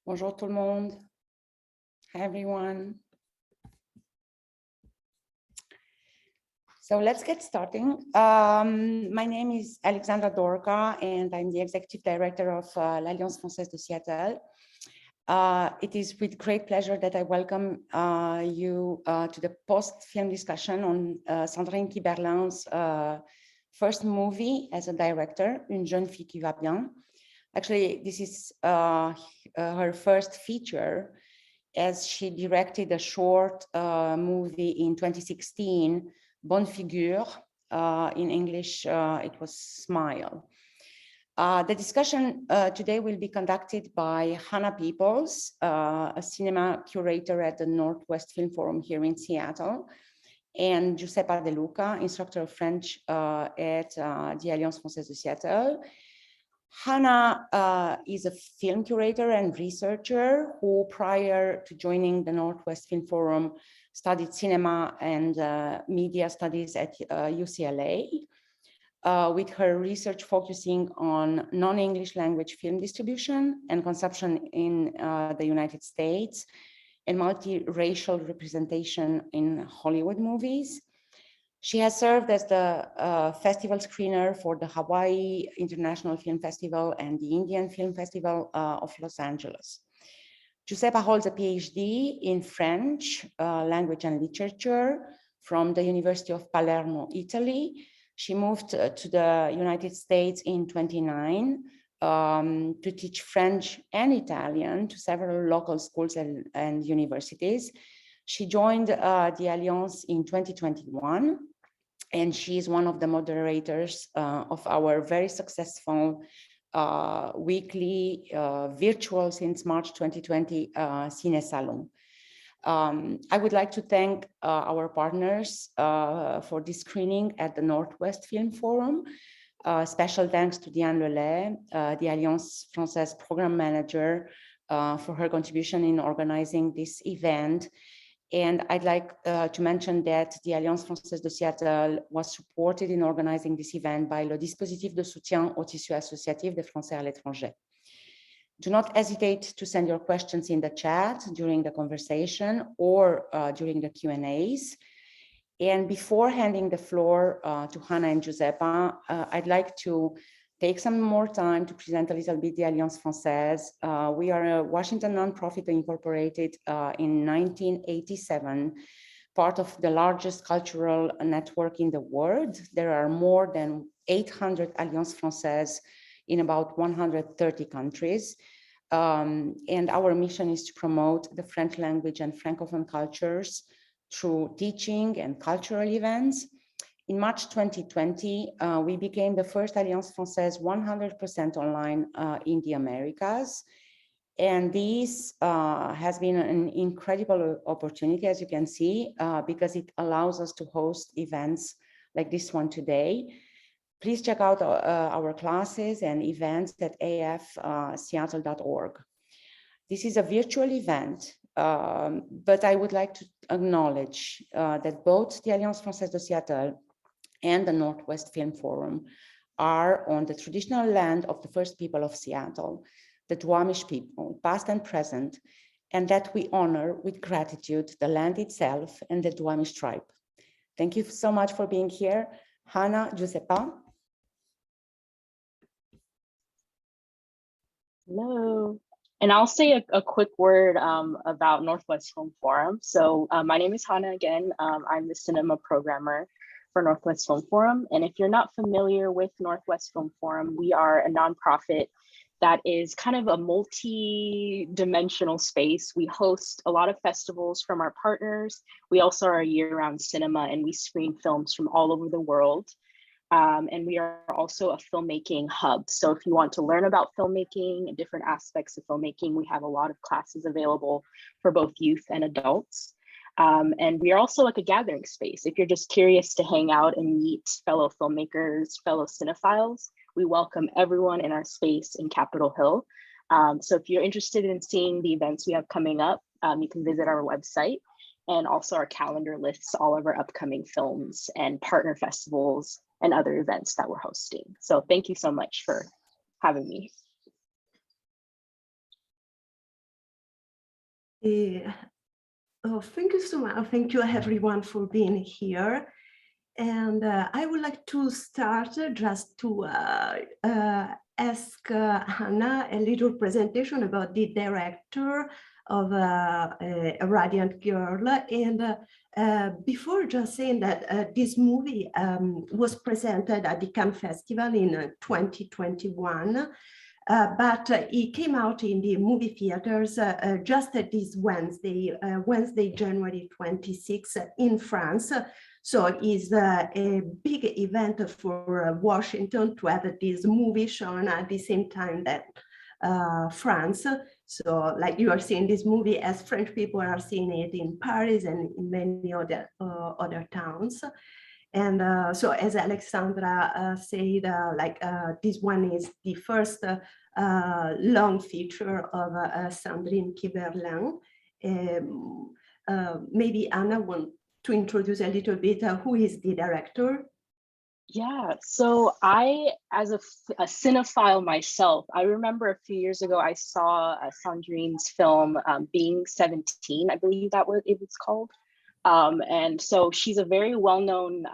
Bonjour tout le monde. Hi everyone. So let's get starting. My name is Alexandra Dorca and I'm the Executive Director of l'Alliance Française de Seattle. It is with great pleasure that I welcome you to the post-film discussion on Sandrine Kiberlin's first movie as a director, Une jeune fille qui va bien. Actually, this is her first feature, as she directed a short movie in 2016, Bonne Figure. In English, it was Smile. The discussion today will be conducted by Hannah Peoples, a cinema curator at the Northwest Film Forum here in Seattle, and Giuseppa De Luca, instructor of French at the Alliance Française de Seattle. Hannah is a film curator and researcher who, prior to joining the Northwest Film Forum, studied cinema and media studies at UCLA, with her research focusing on non-English language film distribution and consumption in the United States and multiracial representation in Hollywood movies. She has served as the festival screener for the Hawaii International Film Festival and the Indian Film Festival of Los Angeles. Giuseppa holds a PhD in French language and literature from the University of Palermo, Italy. She moved to the United States in 2009 to teach French and Italian to several local schools and universities. She joined the Alliance in 2021. And she is one of the moderators of our very successful weekly virtual since March 2020 Cine Salon. I would like to thank our partners for this screening at the Northwest Film Forum. Special thanks to Diane Lelay, the Alliance Française program manager, for her contribution in organizing this event. And I'd like to mention that the Alliance Française de Seattle was supported in organizing this event by le dispositif de soutien au tissu associatif des Français à l'étranger. Do not hesitate to send your questions in the chat during the conversation or during the Q&As. And before handing the floor to Hannah and Giuseppa, I'd like to take some more time to present a little bit the Alliance Française. We are a Washington nonprofit incorporated in 1987, part of the largest cultural network in the world. There are more than 800 Alliance Françaises in about 130 countries. And our mission is to promote the French language and Francophone cultures through teaching and cultural events. In March 2020, we became the first Alliance Française 100% online in the Americas. And this has been an incredible opportunity, as you can see, because it allows us to host events like this one today. Please check out our classes and events at AFSeattle.org. This is a virtual event, but I would like to acknowledge that both the Alliance Française de Seattle and the Northwest Film Forum are on the traditional land of the first people of Seattle, the Duwamish people, past and present, and that we honor with gratitude the land itself and the Duwamish tribe. Thank you so much for being here. Hannah, Giuseppa. Hello. And I'll say a quick word about Northwest Film Forum. So my name is Hannah again. I'm the cinema programmer for Northwest Film Forum. And if you're not familiar with Northwest Film Forum, we are a nonprofit that is kind of a multi-dimensional space. We host a lot of festivals from our partners. We also are a year-round cinema and we screen films from all over the world. And we are also a filmmaking hub. So if you want to learn about filmmaking and different aspects of filmmaking, we have a lot of classes available for both youth and adults. And we are also like a gathering space. If you're just curious to hang out and meet fellow filmmakers, fellow cinephiles, we welcome everyone in our space in Capitol Hill. So if you're interested in seeing the events we have coming up, you can visit our website, and also our calendar lists all of our upcoming films and partner festivals and other events that we're hosting. So thank you so much for having me. Thank you so much. Thank you everyone for being here. And I would like to start just to ask Hannah a little presentation about the director of A Radiant Girl. And before just saying that this movie was presented at the Cannes Festival in 2021, but it came out in the movie theaters just this Wednesday, January 26 in France. So it's a big event for Washington to have this movie shown at the same time that France. So like you are seeing this movie as French people are seeing it in Paris and in many other towns. And so as Alexandra said, this one is the first long feature of Sandrine Kiberlin. Maybe Anna want to introduce a little bit who is the director? Yeah, so I, as a cinephile myself, I remember a few years ago, I saw Sandrine's film, Being 17, I believe that was it was called. And so she's a very well-known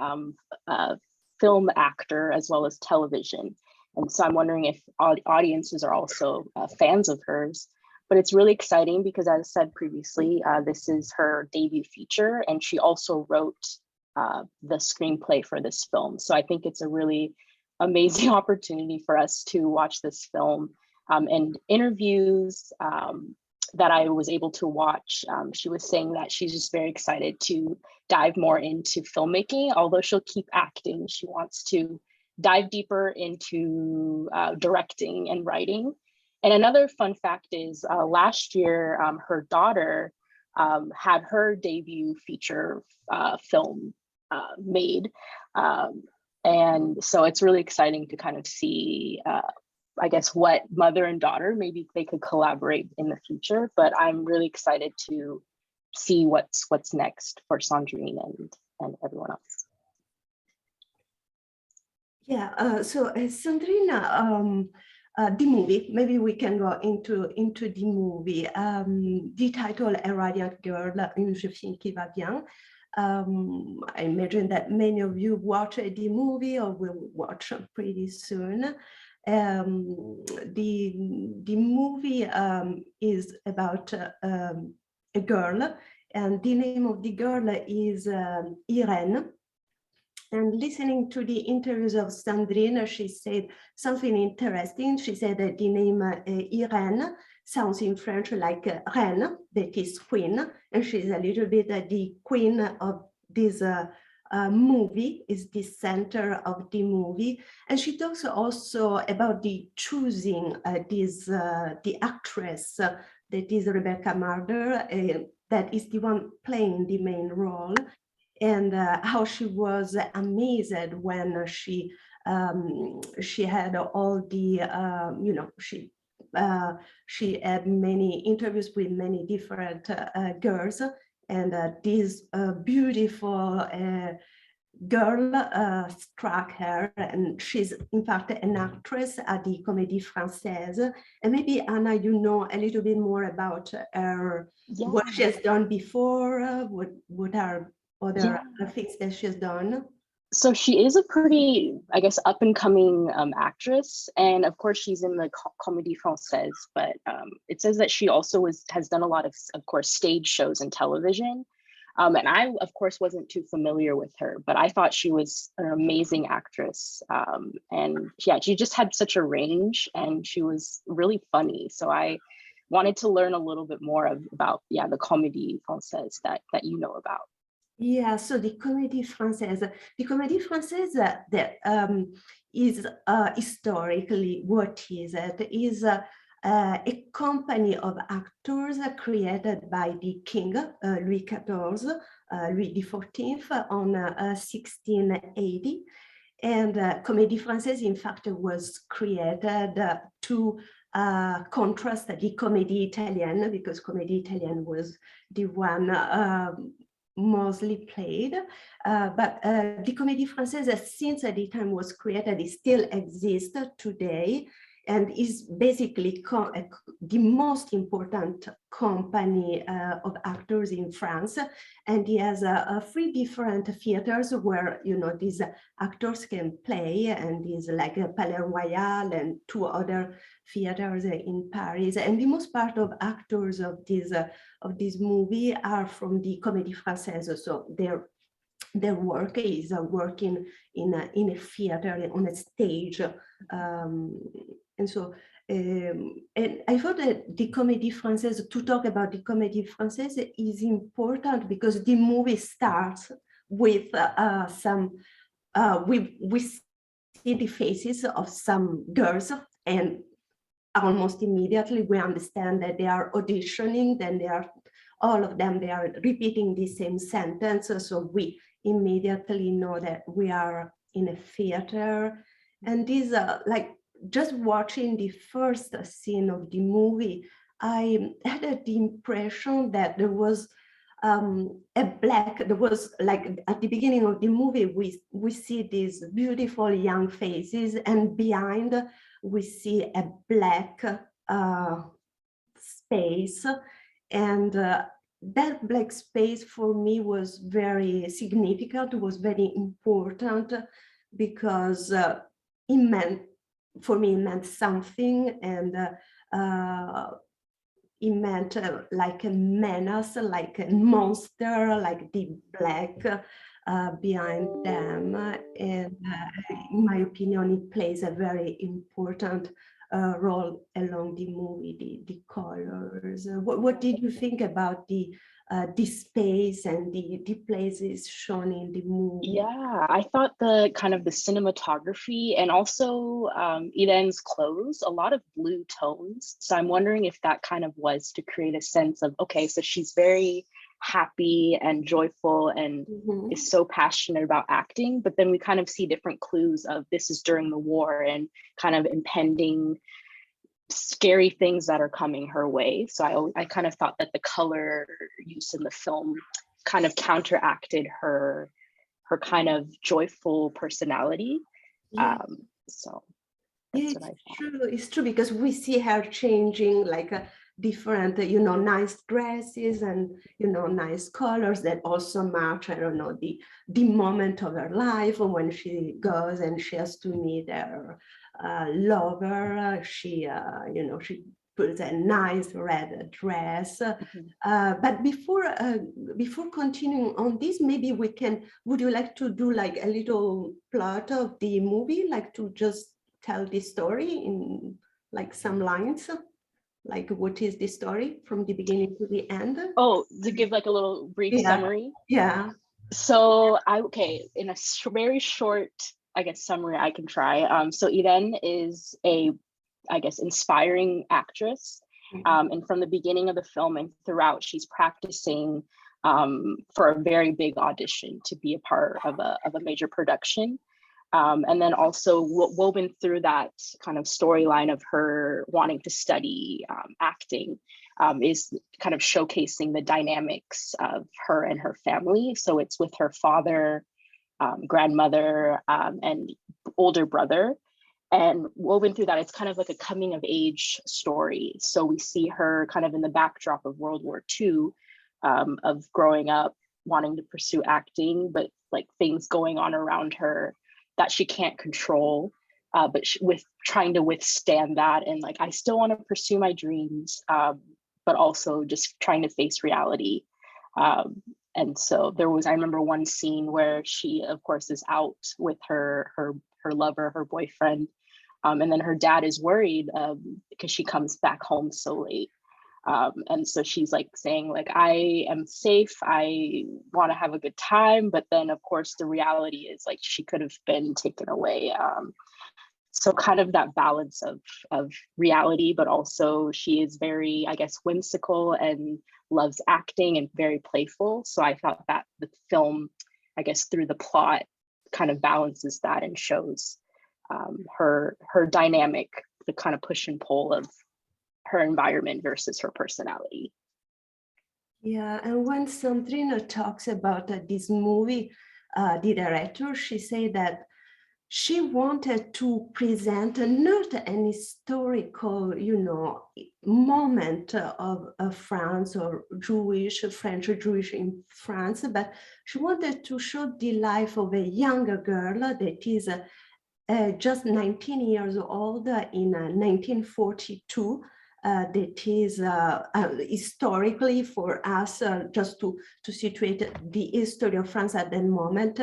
film actor as well as television. And so I'm wondering if audiences are also fans of hers. But it's really exciting because, as I said previously, this is her debut feature, and she also wrote the screenplay for this film. So I think it's a really amazing opportunity for us to watch this film. And interviews that I was able to watch, she was saying that she's just very excited to dive more into filmmaking, although she'll keep acting. She wants to dive deeper into directing and writing. And another fun fact is last year, her daughter had her debut feature film made. And so it's really exciting to kind of see, I guess, what mother and daughter, maybe they could collaborate in the future, but I'm really excited to see what's next for Sandrine and everyone else. Yeah, so Sandrine, the movie, maybe we can go into the movie. The title, A Radiant Girl, Une jeune fille qui va bien. I imagine that many of you watch the movie or will watch pretty soon. The movie is about a girl, and the name of the girl is Irene. And listening to the interviews of Sandrine, she said something interesting. She said that the name Irene sounds in French like reine, that is queen, and she's a little bit the queen of this movie, is the center of the movie. And she talks also about the choosing the actress that is Rebecca Marder, that is the one playing the main role. And how she was amazed when she had all the, she had many interviews with many different girls, and this beautiful girl struck her, and she's in fact an actress at the Comédie Française. And maybe Anna, you know a little bit more about her, what she has done before, what are other things that she's done. So she is a pretty, I guess, up and coming actress. And of course, she's in the Comédie Française, but it says that she also has done a lot of course, stage shows and television. And I, of course, wasn't too familiar with her, but I thought she was an amazing actress. And yeah, she just had such a range, and she was really funny. So I wanted to learn a little bit more about the Comédie Française that you know about. Yeah, so the Comédie Française that is historically, what is it? Is a company of actors created by the king, Louis XIV, Louis XIV, on 1680. And Comédie Française, in fact, was created to contrast the Comédie Italienne, because Comédie Italienne was the one mostly played, but the Comédie Française, since the time was created, it still exists today. and is basically the most important company of actors in France. And he has 3 different theaters where, you know, these actors can play, and is like a Palais Royal and 2 other theaters in Paris. And the most part of actors of this movie are from the Comédie Française, so their work is working in a theater, on a stage. And so, and I thought that the Comédie Française, to talk about the Comédie Française is important because the movie starts with we see the faces of some girls, and almost immediately we understand that they are auditioning, then all of them, they are repeating the same sentence. So we immediately know that we are in a theater. And these are like, just watching the first scene of the movie, I had the impression that there was there was like at the beginning of the movie, we see these beautiful young faces, and behind we see a black space. And that black space for me was very significant, was very important, because it meant, for me, it meant something. And it meant like a menace, like a monster, like the black behind them. And in my opinion, it plays a very important role along the movie, the colors. What did you think about the space and the places shown in the movie? Yeah, I thought the kind of the cinematography, and also Iren's clothes, a lot of blue tones. So I'm wondering if that kind of was to create a sense of, okay, so she's very happy and joyful and is so passionate about acting, but then we kind of see different clues of this is during the war and kind of impending scary things that are coming her way. So I kind of thought that the color use in the film kind of counteracted her kind of joyful personality. Yeah. So that's what I thought. It's true, because we see her changing, like different, you know, nice dresses and, you know, nice colors that also match, I don't know, the moment of her life when she goes and she has to meet her lover. She, you know, she puts a nice red dress. But before continuing on this, maybe would you like to do like a little plot of the movie, like to just tell the story in like some lines? Like, what is the story from the beginning to the end? Oh, to give like a little brief summary? Yeah. So in a very short, I guess, summary I can try. So Iren is a, I guess, inspiring actress. And from the beginning of the film and throughout, she's practicing for a very big audition to be a part of a major production. And then also woven through that kind of storyline of her wanting to study acting is kind of showcasing the dynamics of her and her family. So it's with her father, grandmother, and older brother. And woven through that, it's kind of like a coming of age story. So we see her kind of in the backdrop of World War II, of growing up, wanting to pursue acting, but like things going on around her that she can't control, but with trying to withstand that. And like, I still want to pursue my dreams, but also just trying to face reality. And so I remember one scene where she, of course, is out with her lover, her boyfriend. And then her dad is worried because she comes back home so late. And so she's like saying, like, I am safe, I want to have a good time, but then of course the reality is like she could have been taken away. So kind of that balance of reality, but also she is very, I guess, whimsical and loves acting and very playful. So I thought that the film, I guess, through the plot kind of balances that and shows her dynamic, the kind of push and pull of her environment versus her personality. Yeah, and when Sandrina talks about this movie, the director, she said that she wanted to present not an historical, moment of France or French Jewish in France, but she wanted to show the life of a younger girl that is just 19 years old in 1942. That is historically for us, just to situate the history of France at that moment.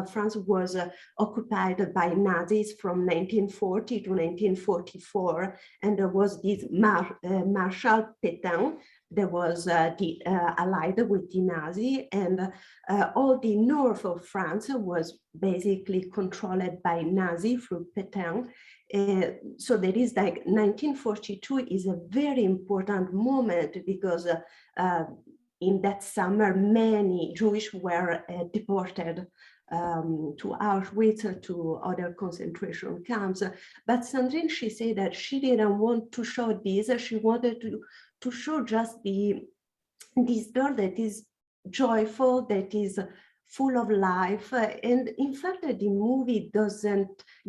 France was occupied by Nazis from 1940 to 1944, and there was this Marshal Pétain that was allied with the Nazi, and all the north of France was basically controlled by Nazi through Pétain. So there is like 1942 is a very important moment because in that summer, many Jewish were deported to Auschwitz, to other concentration camps. But Sandrine, she said that she didn't want to show this. She wanted to show just this girl that is joyful, that is full of life. And in fact, the movie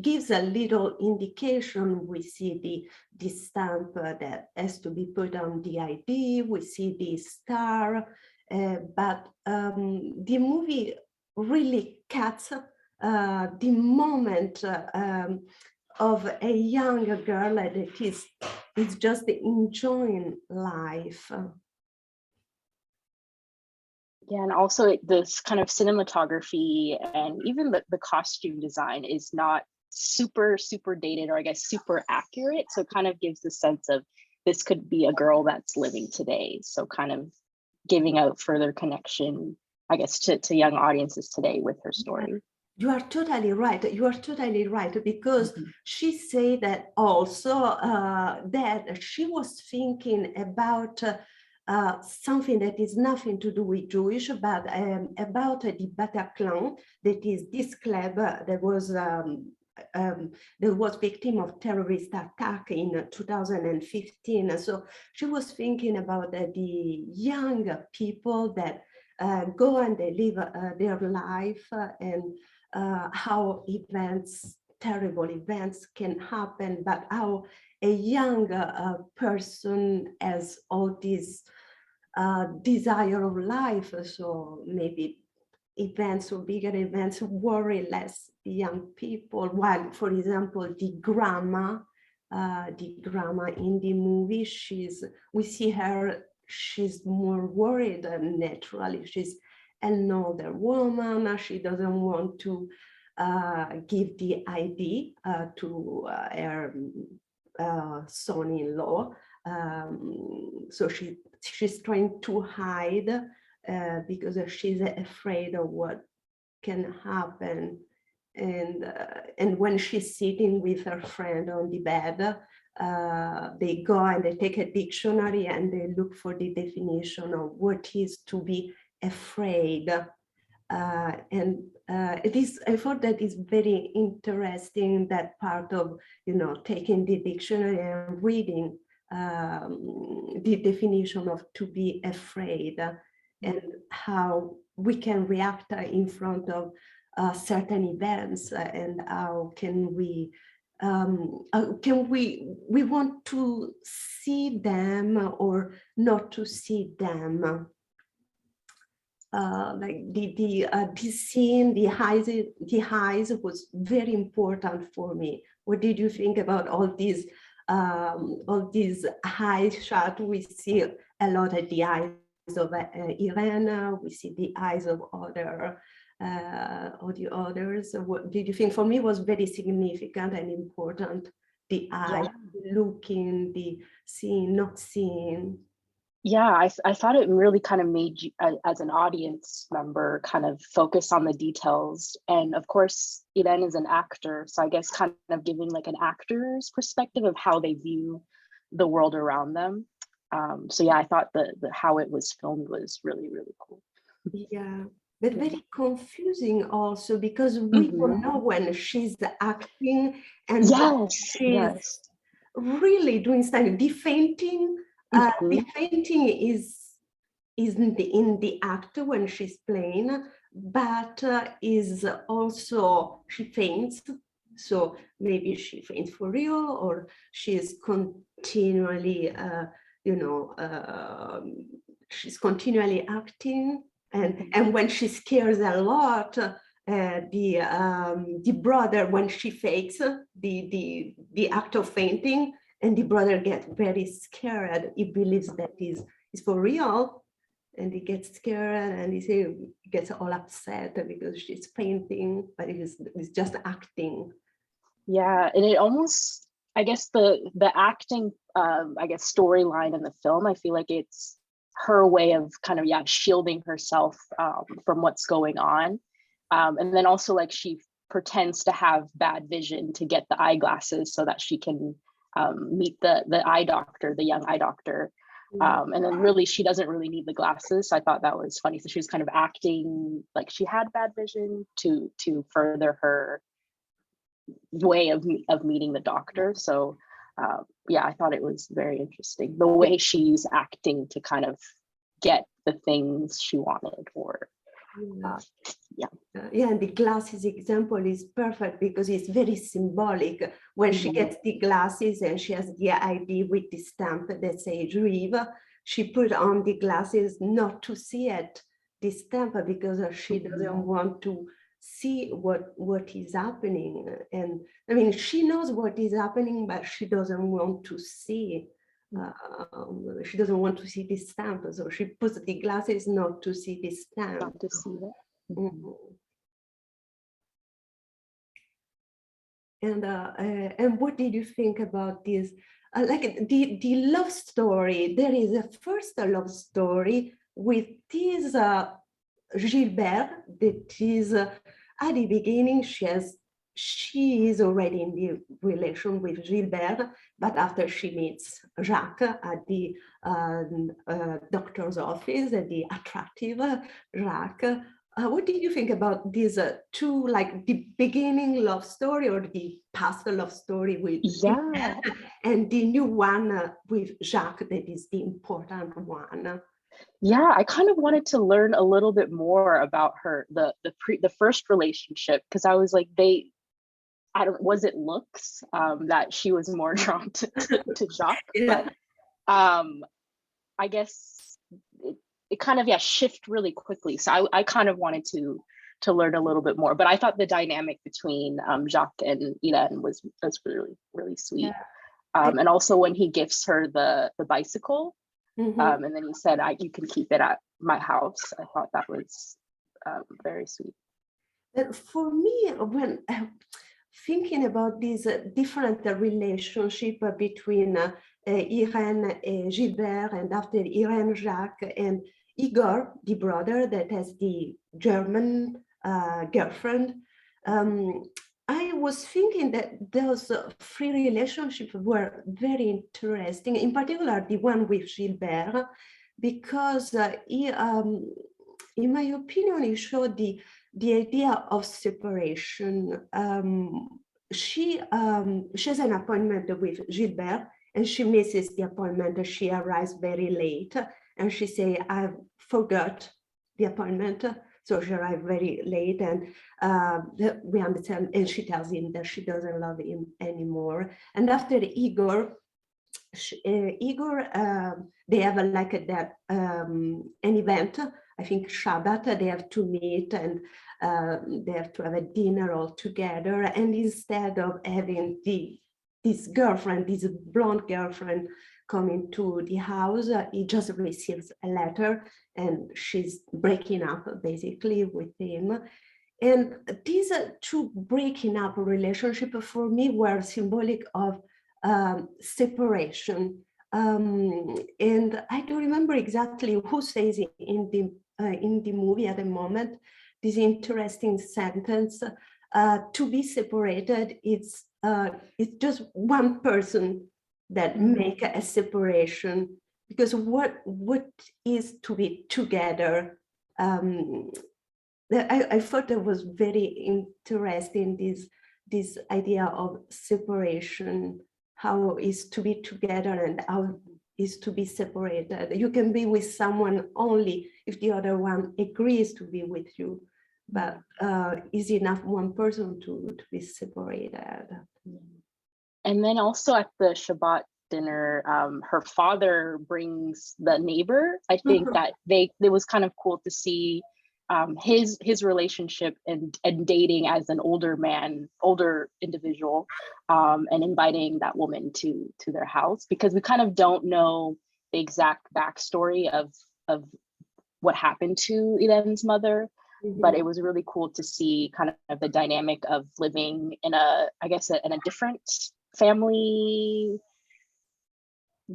gives a little indication. We see the stamp that has to be put on the ID. We see the star, but the movie really cuts the moment of a young girl that is just enjoying life. Yeah, and also this kind of cinematography and even the costume design is not super dated, or I guess super accurate. So it kind of gives the sense of this could be a girl that's living today. So kind of giving a further connection, I guess, to young audiences today with her story. You are totally right. You are totally right, because she said that also that she was thinking about something that is nothing to do with Jewish, but about the Bataclan, that is this club that was victim of terrorist attack in 2015. So she was thinking about the young people that go and they live their life, and how terrible events can happen, but how a young person has all this desire of life. So maybe events or bigger events worry less young people, while, for example, the grandma in the movie, we see her, she's more worried, naturally. She's an older woman. She doesn't want to give the ID to her son-in-law. So she's trying to hide because she's afraid of what can happen. And when she's sitting with her friend on the bed, they go and they take a dictionary and they look for the definition of what is to be afraid. And I thought that is very interesting, that part of, taking the dictionary and reading the definition of to be afraid, and how we can react in front of certain events, and how can we want to see them or not to see them. Like this scene, the highs was very important for me. What did you think about all these high shots? We see a lot of the eyes of Irene. We see the eyes of the others. What did you think? For me, it was very significant and important. The eyes, looking, the seeing, not seeing. Yeah, I thought it really kind of made you, as an audience member, kind of focus on the details. And of course, Irene is an actor, so I guess kind of giving like an actor's perspective of how they view the world around them. So yeah, I thought the how it was filmed was really, really cool. Yeah, but very confusing also, because we don't know when she's acting and she's really doing something. The fainting. The fainting is in the act when she's playing, but is also, she faints. So maybe she faints for real, or she is continually, she's continually acting. And when she scares a lot, the brother, when she fakes the act of fainting, and the brother gets very scared, he believes that is for real, and he gets scared, and he gets all upset because she's fainting, but he's just acting. Yeah, and it almost, I guess the acting, I guess storyline in the film, I feel like it's her way of kind of shielding herself from what's going on, and then also like she pretends to have bad vision to get the eyeglasses so that she can meet the eye doctor, the young eye doctor, and then really she doesn't really need the glasses. So I thought that was funny. So she was kind of acting like she had bad vision to further her way of meeting the doctor. So I thought it was very interesting the way she's acting to kind of get the things she wanted, or and the glasses example is perfect because it's very symbolic. When she gets the glasses and she has the ID with the stamp that says Juive, she put on the glasses not to see it, the stamp, because she doesn't want to see what is happening. And I mean, she knows what is happening, but she doesn't want to see. She doesn't want to see the stamp, so she puts the glasses not to see the stamp. Not to see that. And what did you think about this? Like the love story, there is a first love story with this Gilbert, that is at the beginning, she is already in the relation with Gilbert, but after she meets Jacques at the doctor's office, the attractive Jacques. What did you think about these two, like the beginning love story or the past love story with Gilbert, and the new one with Jacques, that is the important one? Yeah, I kind of wanted to learn a little bit more about her, the first relationship, because I was like, was it looks that she was more drawn to Jacques? Yeah. But I guess it kind of shift really quickly. So I kind of wanted to learn a little bit more. But I thought the dynamic between Jacques and Irene was really, really sweet. Yeah. And also when he gifts her the bicycle, and then he said, you can keep it at my house. I thought that was very sweet. For me, when thinking about this different relationship between Irene and Gilbert, and after Irene, Jacques, and Igor, the brother that has the German girlfriend, I was thinking that those three relationships were very interesting, in particular the one with Gilbert, because he, in my opinion, he showed the idea of separation. She has an appointment with Gilbert, and she misses the appointment. She arrives very late, and she says, I forgot the appointment. So she arrived very late, and we understand, and she tells him that she doesn't love him anymore. And after Igor, they have an event, I think Shabbat, they have to meet, and they have to have a dinner all together. And instead of having this girlfriend, this blonde girlfriend, coming to the house, he just receives a letter, and she's breaking up basically with him. And these two breaking up relationship for me were symbolic of separation. And I don't remember exactly who says it in the movie at the moment, this interesting sentence, to be separated, it's just one person that make a separation, because what is to be together? I thought that was very interesting, this idea of separation, how is to be together and how is to be separated. You can be with someone only if the other one agrees to be with you. but is enough one person to be separated. And then also at the Shabbat dinner, her father brings the neighbor. I think that it was kind of cool to see his relationship and dating as an older individual, and inviting that woman to their house, because we kind of don't know the exact backstory of what happened to Eden's mother. But it was really cool to see kind of the dynamic of living in in a different family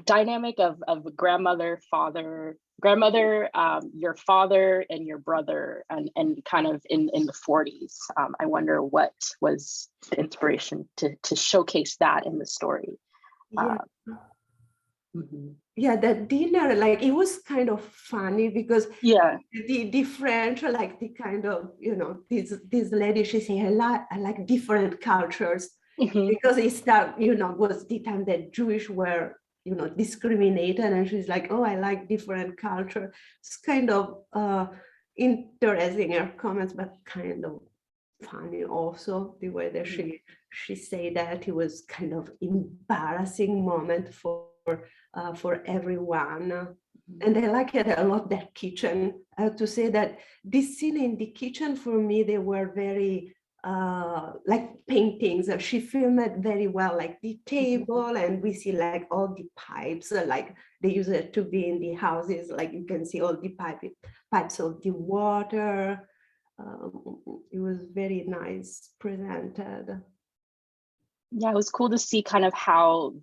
dynamic of grandmother, your father and your brother, and kind of in the 40s. I wonder what was the inspiration to showcase that in the story. Yeah. Yeah, that dinner, like, it was kind of funny because the French, like, the kind of, this lady, she said, I like different cultures, because it was the time that Jewish were, discriminated, and she's like, oh, I like different culture. It's kind of interesting, her comments, but kind of funny also, the way that she said that. It was kind of embarrassing moment for everyone. And I like it a lot, that kitchen. I have to say that this scene in the kitchen, for me, they were very like paintings. She filmed it very well, like the table, and we see like all the pipes, like they use it to be in the houses, like you can see all the pipes of the water. It was very nice presented. Yeah, it was cool to see kind of how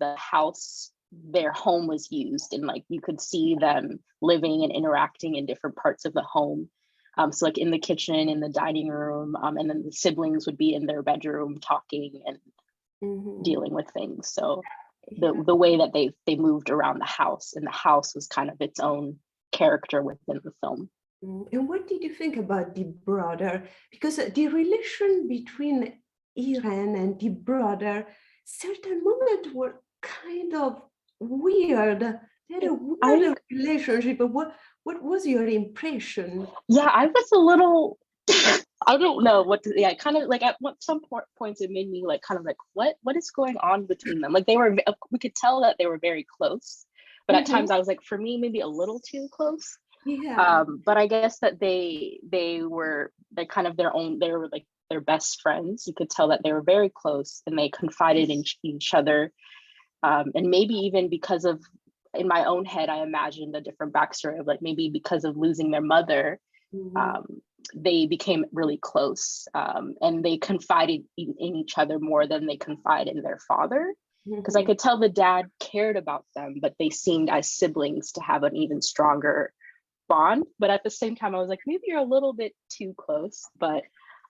their home was used, and like you could see them living and interacting in different parts of the home. So like in the kitchen, in the dining room, and then the siblings would be in their bedroom talking and dealing with things. So the way that they moved around the house, and the house was kind of its own character within the film. And what did you think about the brother? Because the relation between Irene and the brother, certain moments were kind of weird. They had a weird relationship. But what was your impression? Yeah, I was a little, I don't know what to, kind of like at some points it made me like kind of like, what is going on between them? Like we could tell that they were very close, but at times I was like, for me, maybe a little too close. Yeah. But I guess that they were kind of they were like their best friends. You could tell that they were very close, and they confided in each other. And maybe even because of, in my own head, I imagined a different backstory of like maybe because of losing their mother, they became really close, and they confided in each other more than they confided in their father. Because I could tell the dad cared about them, but they seemed as siblings to have an even stronger bond. But at the same time, I was like, maybe you're a little bit too close. But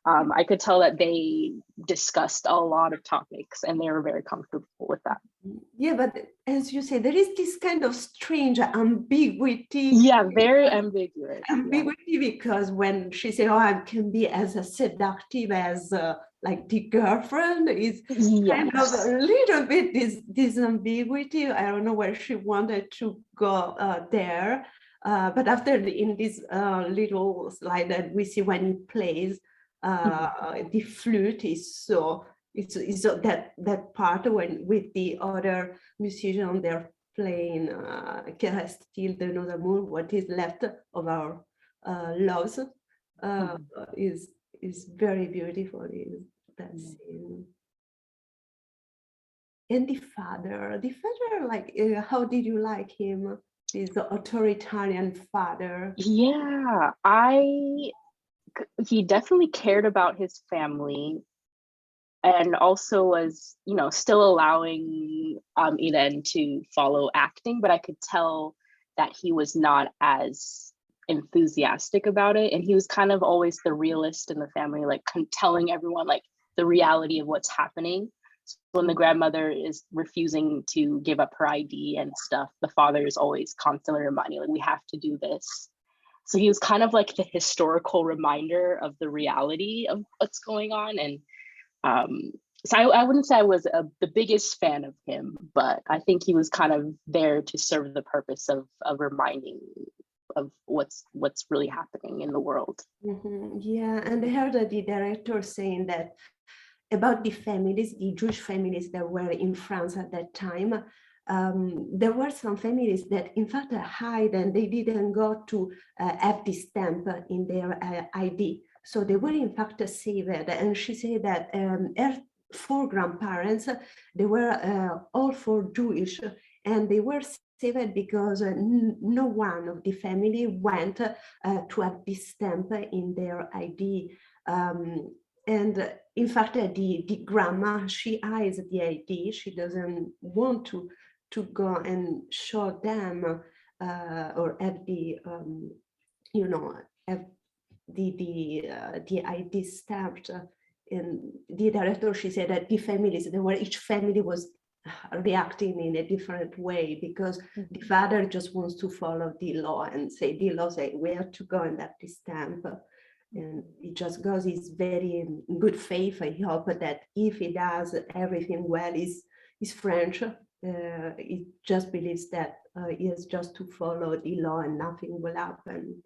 I could tell that they discussed a lot of topics, and they were very comfortable with that. Yeah, but as you say, there is this kind of strange ambiguity. Yeah, very ambiguous. Ambiguity, because when she said, oh, I can be as seductive as like the girlfriend, is kind of a little bit this ambiguity. I don't know where she wanted to go there. But after in this little slide that we see when he plays, the flute is so, it's that part when with the other musician they're playing Qu'est reste-t-il de nos amours, what is left of our loves, is very beautiful, that scene. And the father, like, how did you like him? This authoritarian father. Yeah, he definitely cared about his family, and also was, still allowing Eden to follow acting, but I could tell that he was not as enthusiastic about it, and he was kind of always the realist in the family, like telling everyone like the reality of what's happening. So when the grandmother is refusing to give up her ID and stuff, the father is always constantly reminding, like, we have to do this. So he was kind of like the historical reminder of the reality of what's going on. And so I wouldn't say I was the biggest fan of him, but I think he was kind of there to serve the purpose of reminding what's really happening in the world. Yeah, and I heard the director saying that about the families, the Jewish families that were in France at that time. There were some families that in fact hide, and they didn't go to have the stamp in their ID. So they were in fact saved. And she said that her 4 grandparents, they were all 4 Jewish, and they were saved because no one of the family went to have this stamp in their ID. And in fact, the grandma, she hides the ID. She doesn't want to go and show them or have the have the ID stamped. And the director, she said that the families, each family was reacting in a different way, because the father just wants to follow the law and say the law say where to go and have the stamp. And he just goes, he's very in good faith. I hope that if he does everything well, he's French. He just believes that he has just to follow the law and nothing will happen.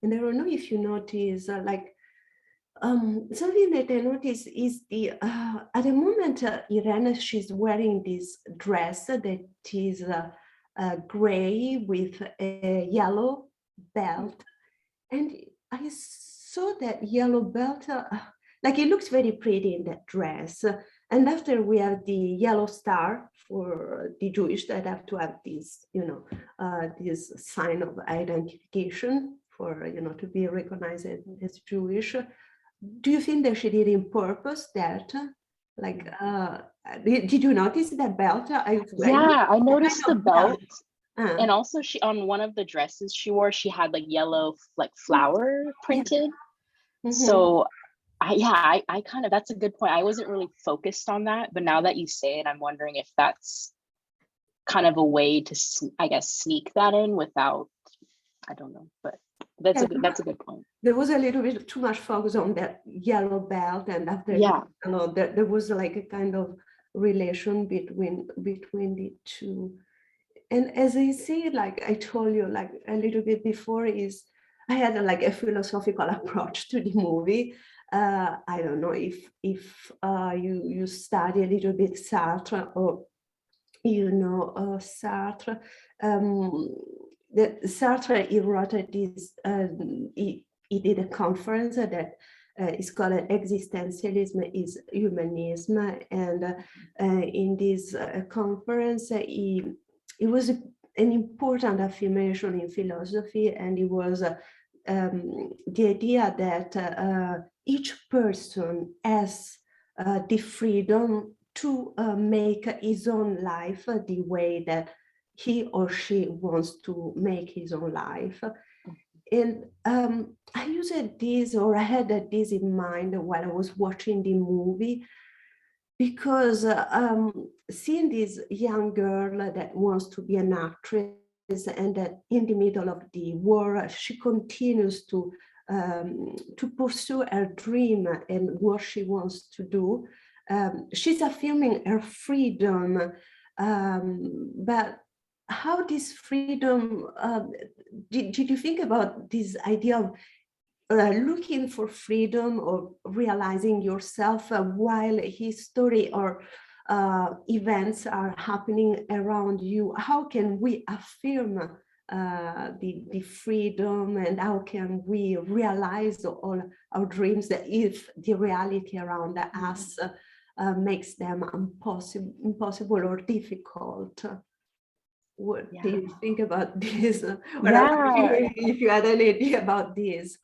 And I don't know if you notice, something that I noticed is the at the moment, Irene, she's wearing this dress that is gray with a yellow belt, and I saw that yellow belt, it looks very pretty in that dress. And after we have the yellow star for the Jewish that have to have this, this sign of identification for, to be recognized as Jewish. Do you think that she did in purpose that? Did you notice that belt? Yeah, I noticed the belt. And also she, on one of the dresses she wore, she had yellow flower printed. So I kind of, that's a good point. I wasn't really focused on that, but now that you say it, I'm wondering if that's kind of a way to, I guess, sneak that in without, I don't know, but that's a good point. There was a little bit too much focus on that yellow belt, and after there was a kind of relation between the two. And as I said, I told you a little bit before, is I had a philosophical approach to the movie. I don't know if you study a little bit Sartre, or Sartre. Sartre, he wrote this. He did a conference that is called Existentialism is Humanism, and in this conference, it was an important affirmation in philosophy, and it was the idea that each person has the freedom to make his own life the way that he or she wants to make his own life. And I used this, or I had this in mind while I was watching the movie, because seeing this young girl that wants to be an actress, and that in the middle of the war, she continues to pursue her dream and what she wants to do. She's affirming her freedom, but how this freedom, did you think about this idea of looking for freedom or realizing yourself while history or events are happening around you? How can we affirm the freedom, and how can we realize all our dreams that if the reality around us makes them impossible or difficult? What do you think about this? If you had any idea about this.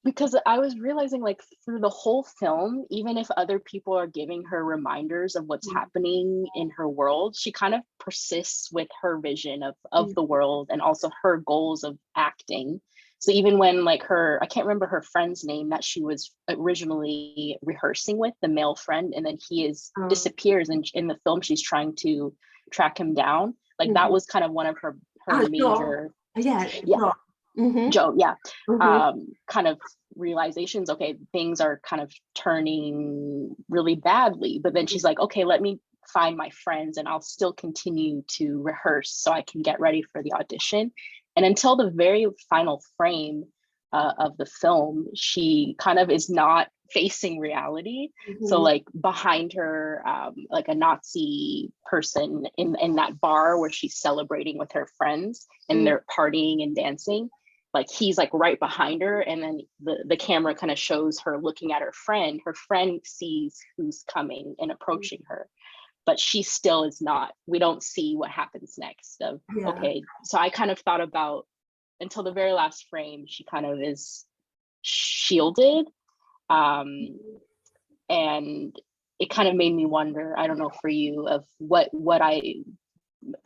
Because I was realizing through the whole film, even if other people are giving her reminders of what's happening in her world, she kind of persists with her vision of the world, and also her goals of acting. So even when I can't remember her friend's name that she was originally rehearsing with, the male friend, and then he disappears, and in the film she's trying to track him down. That was kind of one of her major Joe, kind of realizations. Okay, things are kind of turning really badly, but then she's like, okay, let me find my friends and I'll still continue to rehearse so I can get ready for the audition. And until the very final frame of the film, she kind of is not facing reality. So like behind her, like a Nazi person in that bar where she's celebrating with her friends and they're partying and dancing, like he's like right behind her, and then the camera kind of shows her looking at her friend sees who's coming and approaching her, but she still is not. We don't see what happens next of, okay, so I kind of thought about, until the very last frame, she kind of is shielded. And it kind of made me wonder, I don't know for you, of what I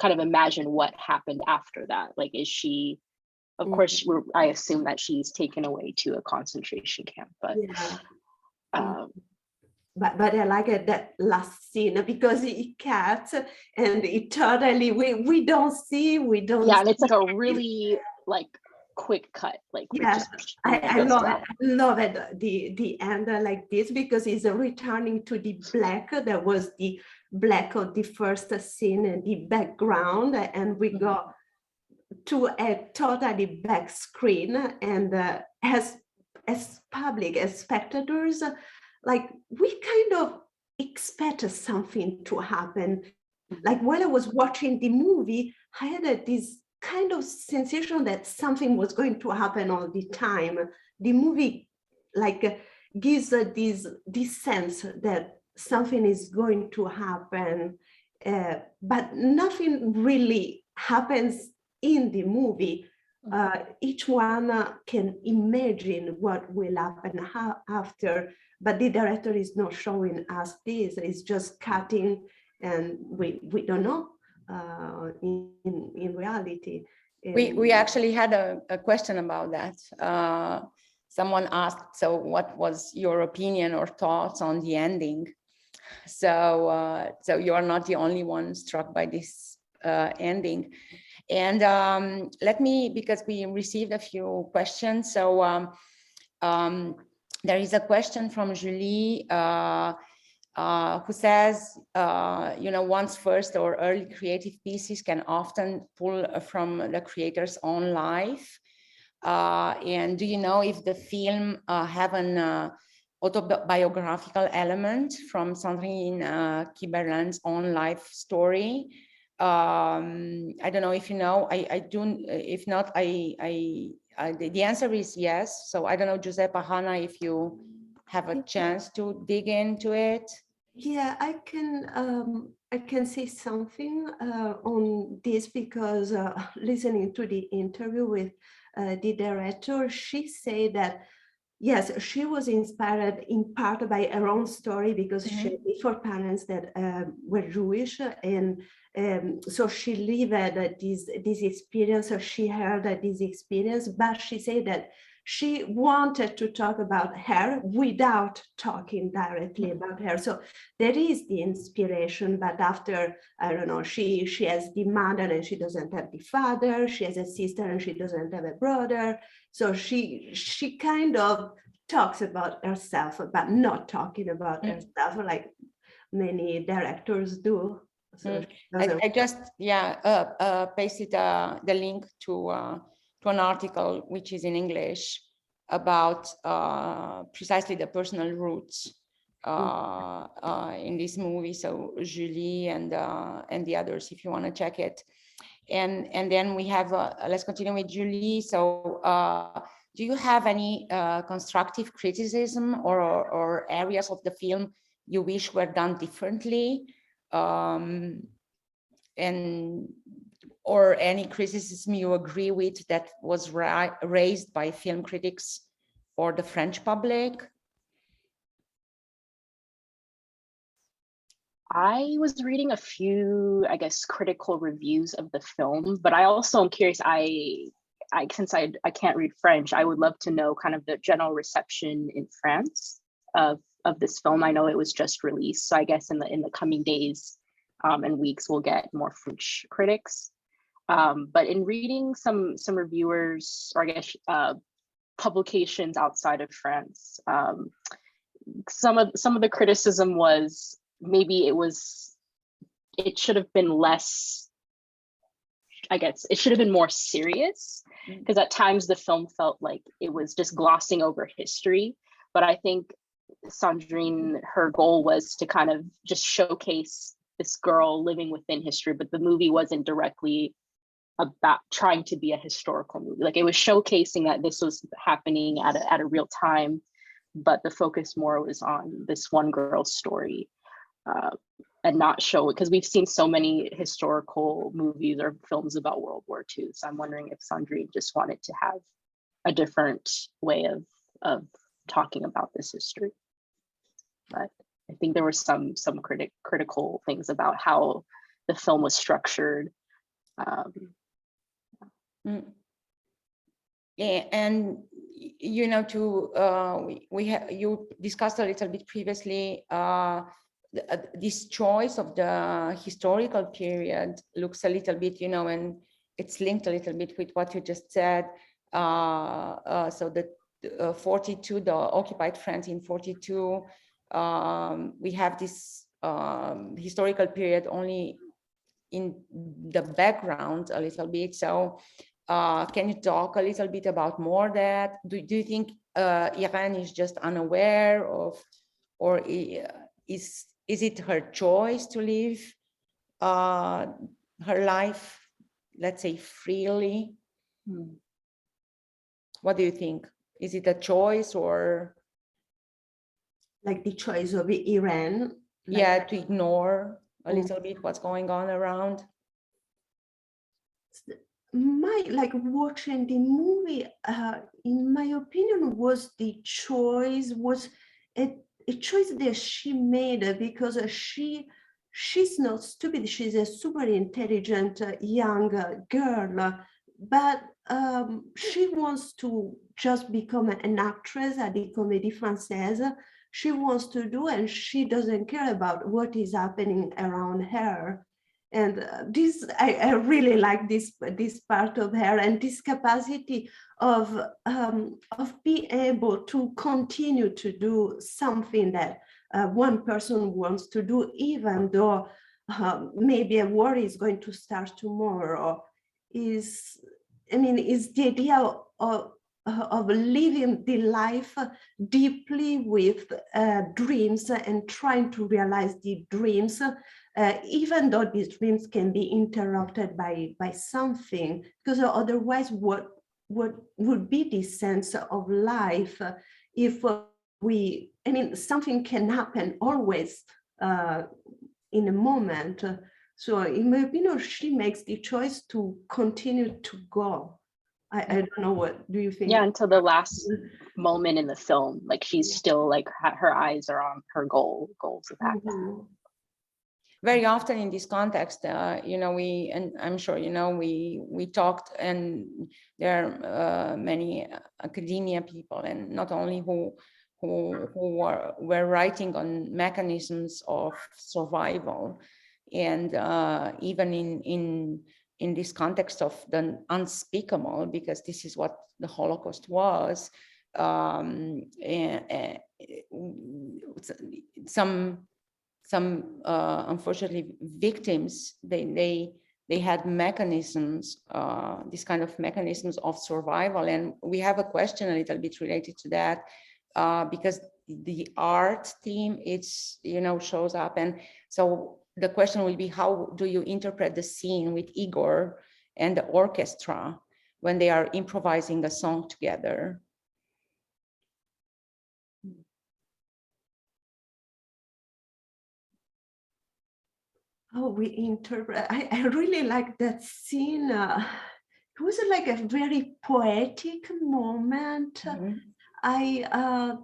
kind of imagine what happened after that. Like, is she, of course, I assume that she's taken away to a concentration camp, but but I like it, that last scene, because it cuts and it totally, we don't see. And it's like a really like quick cut, like I love it, the end like this, because it's returning to the black. There was the black of the first scene and the background, and we go to a totally back screen, and as public, as spectators, like we kind of expect something to happen. Like while I was watching the movie, I had this kind of sensation that something was going to happen all the time. The movie like gives this sense that something is going to happen, but nothing really happens in the movie. Each one can imagine what will happen after, but the director is not showing us this. It's just cutting, and we don't know in reality. We actually had a question about that. Someone asked, so what was your opinion or thoughts on the ending? So you are not the only one struck by this ending. And let me, because we received a few questions. So there is a question from Julie who says, one's first or early creative pieces can often pull from the creator's own life. And do you know if the film have an autobiographical element from Sandrine Kiberlin's own life story? I don't know if you know. I do. If not, the answer is yes. So I don't know, Giuseppe, Hannah, if you have a chance to dig into it. Yeah, I can say something on this, because listening to the interview with the director, she said that yes, she was inspired in part by her own story, because she had four parents that were Jewish, and so she lived this experience, or she heard this experience, but she said that she wanted to talk about her without talking directly about her. So there is the inspiration, but after, I don't know, she has the mother and she doesn't have the father, she has a sister and she doesn't have a brother. So she kind of talks about herself, but not talking about herself like many directors do. So I just pasted the link to an article which is in English about precisely the personal roots in this movie. So Julie and the others, if you want to check it. And then we have let's continue with Julie. So do you have any constructive criticism or areas of the film you wish were done differently? Or any criticism you agree with that was raised by film critics or the French public? I was reading a few, I guess, critical reviews of the film, but I also am curious, since I can't read French, I would love to know kind of the general reception in France of this film. I know it was just released, so I guess in the coming days and weeks, we'll get more French critics. But in reading some reviewers, or I guess publications outside of France, some of the criticism was maybe it was it should have been less, I guess it should have been more serious, because at times the film felt like it was just glossing over history. But I think Sandrine, her goal was to kind of just showcase this girl living within history, but the movie wasn't directly about trying to be a historical movie. Like, it was showcasing that this was happening at a real time, but the focus more was on this one girl's story, and not show it, because we've seen so many historical movies or films about World War II. So I'm wondering if Sandrine just wanted to have a different way of talking about this history. But I think there were some critical things about how the film was structured. Yeah, and you know, you discussed a little bit previously. This choice of the historical period looks a little bit, you know, and it's linked a little bit with what you just said. So the 42, the occupied France in 42, we have this historical period only in the background a little bit. So can you talk a little bit about more that? Do you think Iran is just unaware of, or is it her choice to live her life, let's say, freely? What do you think? Is it a choice, or like the choice of Iran? Like, yeah, to ignore a little bit what's going on around? like watching the movie, in my opinion, was the choice, was a choice that she made, because she's not stupid. She's a super intelligent young girl, but she wants to just become an actress at the Comédie Française. She wants to do, and she doesn't care about what is happening around her. And this, I really like this part of her, and this capacity of being able to continue to do something that one person wants to do, even though maybe a war is going to start tomorrow. Is the idea of living the life deeply with dreams and trying to realize the dreams, even though these dreams can be interrupted by something, because otherwise what would be the sense of life if something can happen always in a moment. So in my opinion, she makes the choice to continue to go. I don't know, what do you think? Yeah, until the last moment in the film, like she's still like her eyes are on her goals of that. Very often in this context, you know, and I'm sure, you know, we talked, and there are many academia people, and not only who were writing on mechanisms of survival, and even in this context of the unspeakable, because this is what the Holocaust was. Some unfortunately victims, they had mechanisms, this kind of mechanisms of survival. And we have a question a little bit related to that, because the art theme, it's, you know, shows up. And so the question will be, how do you interpret the scene with Igor and the orchestra when they are improvising a song together? Oh, we interpret. I really like that scene. It was like a very poetic moment. I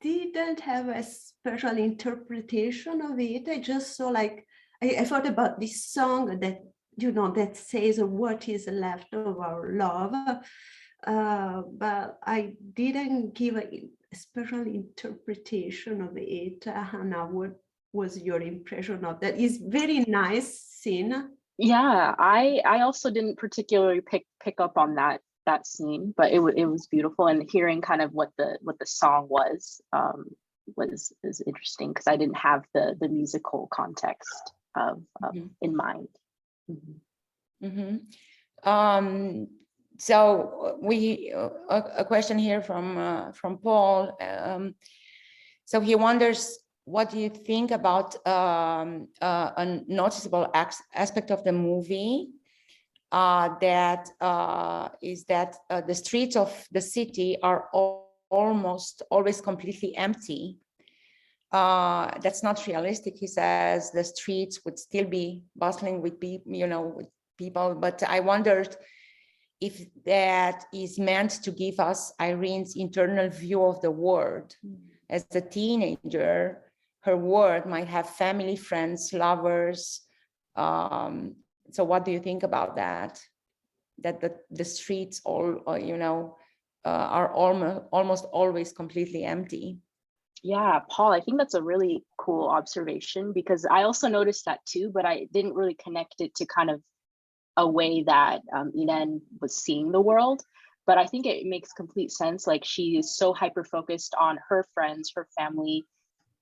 didn't have a special interpretation of it. I just saw, like, I thought about this song that, you know, that says what is left of our love, but I didn't give a special interpretation of it. Hannah, what was your impression of that? It's very nice scene. Yeah, I also didn't particularly pick up on that scene, but it was beautiful, and hearing kind of what the song was interesting, because I didn't have the musical context in mind. So a question here from Paul. So he wonders, what do you think about a noticeable aspect of the movie that the streets of the city are almost always completely empty? That's not realistic. He says the streets would still be bustling with people, but I wondered if that is meant to give us Irene's internal view of the world. As a teenager, her world might have family, friends, lovers. So what do you think about that? That the streets are almost always completely empty. Yeah, Paul, I think that's a really cool observation, because I also noticed that too, but I didn't really connect it to kind of a way that Inen was seeing the world. But I think it makes complete sense. Like, she is so hyper focused on her friends, her family,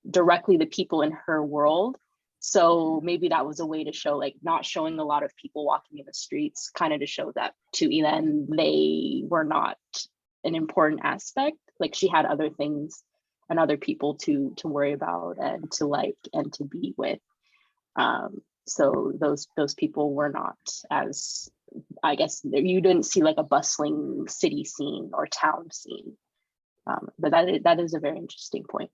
directly the people in her world. So maybe that was a way to show, like, not showing a lot of people walking in the streets, kind of to show that to Inen, they were not an important aspect. Like, she had other things and other people to worry about and to like and to be with. So those people were not as, I guess, you didn't see like a bustling city scene or town scene. But that is a very interesting point.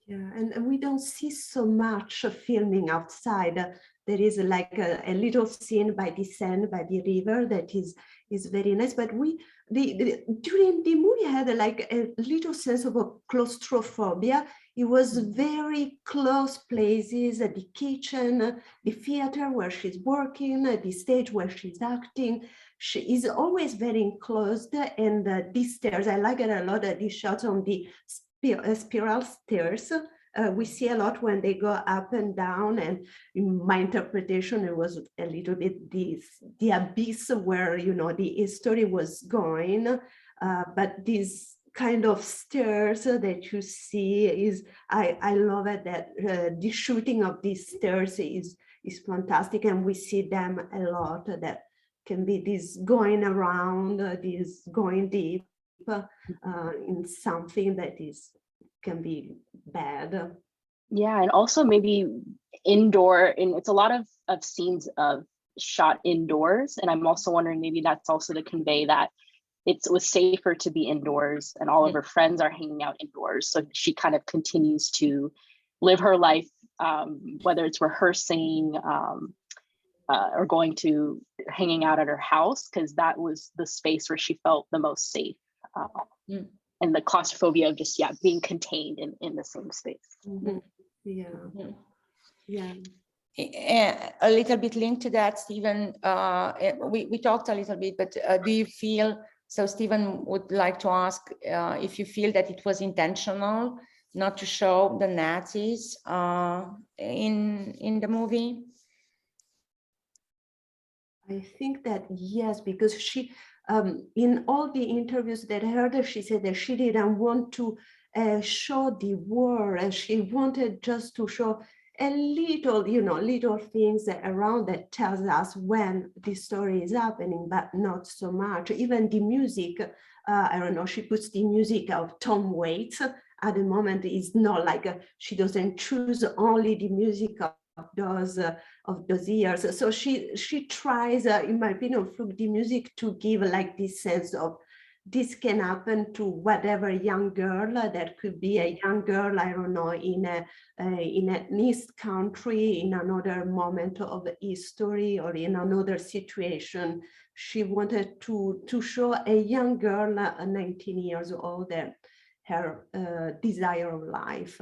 Yeah, and we don't see so much filming outside. There is like a little scene by the Seine, by the river, that is very nice. But during the movie, I had like a little sense of a claustrophobia. It was very close places: the kitchen, the theater where she's working, the stage where she's acting. She is always very enclosed, and these stairs, I like it a lot. These shots on the spiral stairs. We see a lot when they go up and down, and in my interpretation, it was a little bit the abyss where the story was going. But these kind of stairs that you see I love it, that the shooting of these stairs is fantastic, and we see them a lot. That can be this going around, this going deep in something that can be bad. Yeah, and also maybe indoor, and it's a lot of scenes of shot indoors. And I'm also wondering, maybe that's also to convey that it was safer to be indoors, and all of her friends are hanging out indoors. So she kind of continues to live her life, whether it's rehearsing or going to hanging out at her house, because that was the space where she felt the most safe. And the claustrophobia of just being contained in the same space. Yeah. A little bit linked to that, Stephen, we talked a little bit, but do you feel, so Stephen would like to ask if you feel that it was intentional not to show the Nazis in the movie? I think that yes, because she, in all the interviews that I heard her, she said that she didn't want to show the war, and she wanted just to show a little, little things around that tells us when the story is happening, but not so much. Even the music, I don't know, she puts the music of Tom Waits at the moment. Is not like she doesn't choose only the music of those years. So she tries, in my opinion, through the music to give like this sense of this can happen to whatever young girl. That could be a young girl, I don't know, in an East country, in another moment of history, or in another situation. She wanted to show a young girl, 19 years old, and her desire of life.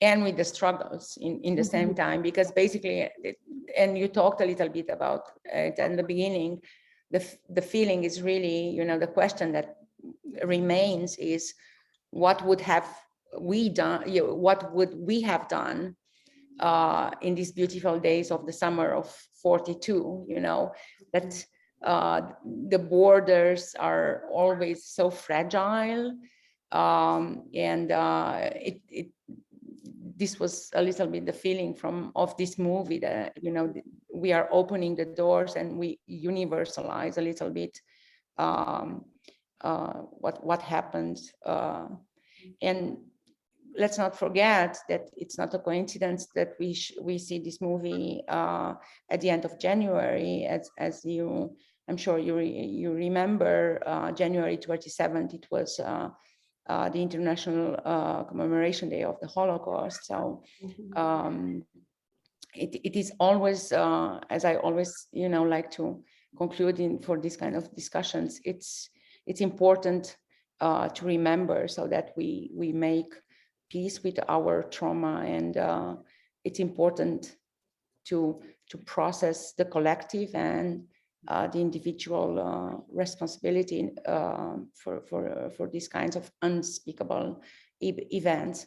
And with the struggles in the same time, because basically, and you talked a little bit about it in the beginning, the feeling is really, the question that remains is, what would have we done? What would we have done in these beautiful days of the summer of 42? That the borders are always so fragile, and this was a little bit the feeling of this movie, that, you know, we are opening the doors and we universalize a little bit what happened. And let's not forget that it's not a coincidence that we see this movie at the end of January, as you, I'm sure you remember, January 27th, it was the International Commemoration Day of the Holocaust. So it is always, as I always, you know, like to conclude for this kind of discussions, it's important to remember, so that we make peace with our trauma, and it's important to process the collective and the individual responsibility for these kinds of unspeakable events.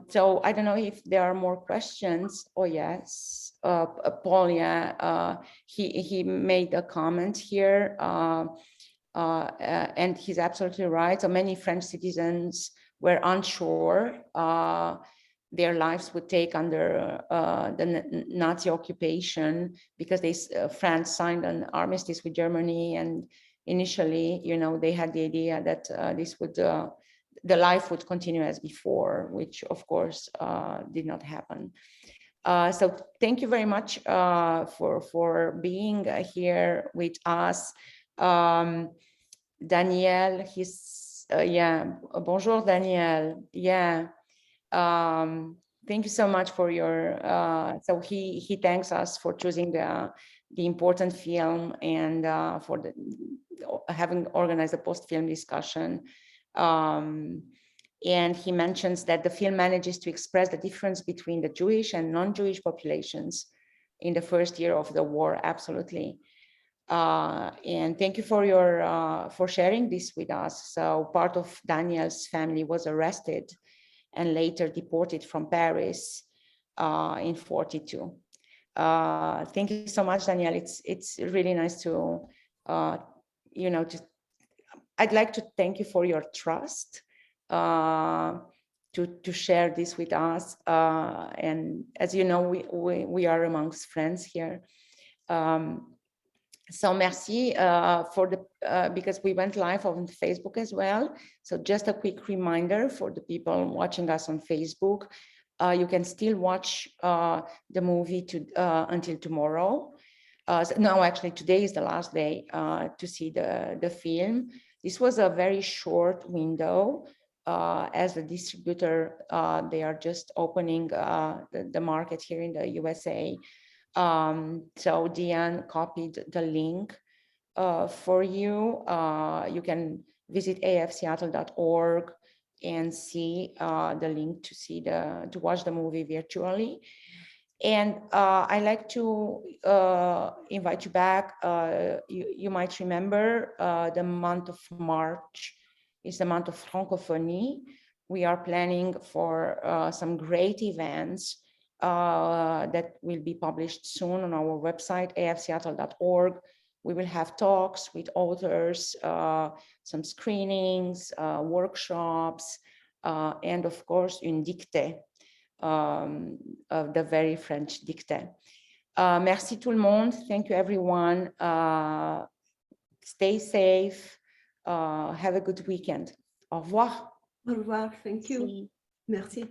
So I don't know if there are more questions. Oh yes, Paul, yeah, he made a comment here, and he's absolutely right. So many French citizens were unsure their lives would take under the Nazi occupation, because France signed an armistice with Germany, and initially, you know, they had the idea that this would the life would continue as before, which of course did not happen. So thank you very much for being here with us. Daniel, yeah, bonjour Daniel, yeah. Thank you so much for your, so he thanks us for choosing the important film, and for having organized a post-film discussion. And he mentions that the film manages to express the difference between the Jewish and non-Jewish populations in the first year of the war. Absolutely. And thank you for sharing this with us. So part of Daniel's family was arrested and later deported from Paris in 1942. Thank you so much, Daniel. It's really nice to, you know, I'd like to thank you for your trust to share this with us. And as you know, we are amongst friends here. So merci for the, because we went live on Facebook as well. So just a quick reminder for the people watching us on Facebook, you can still watch the movie until tomorrow. No, actually today is the last day to see the film. This was a very short window. As a distributor, they are just opening the market here in the USA. So Diane copied the link for you. You can visit AFSeattle.org and see the link to watch the movie virtually. And I like to invite you back. You might remember the month of March is the month of Francophonie. We are planning for some great events that will be published soon on our website, afseattle.org. We will have talks with authors, some screenings, workshops, and of course, une dictée, of the very French dictée. Merci tout le monde. Thank you, everyone. Stay safe. Have a good weekend. Au revoir. Au revoir. Thank you. Merci.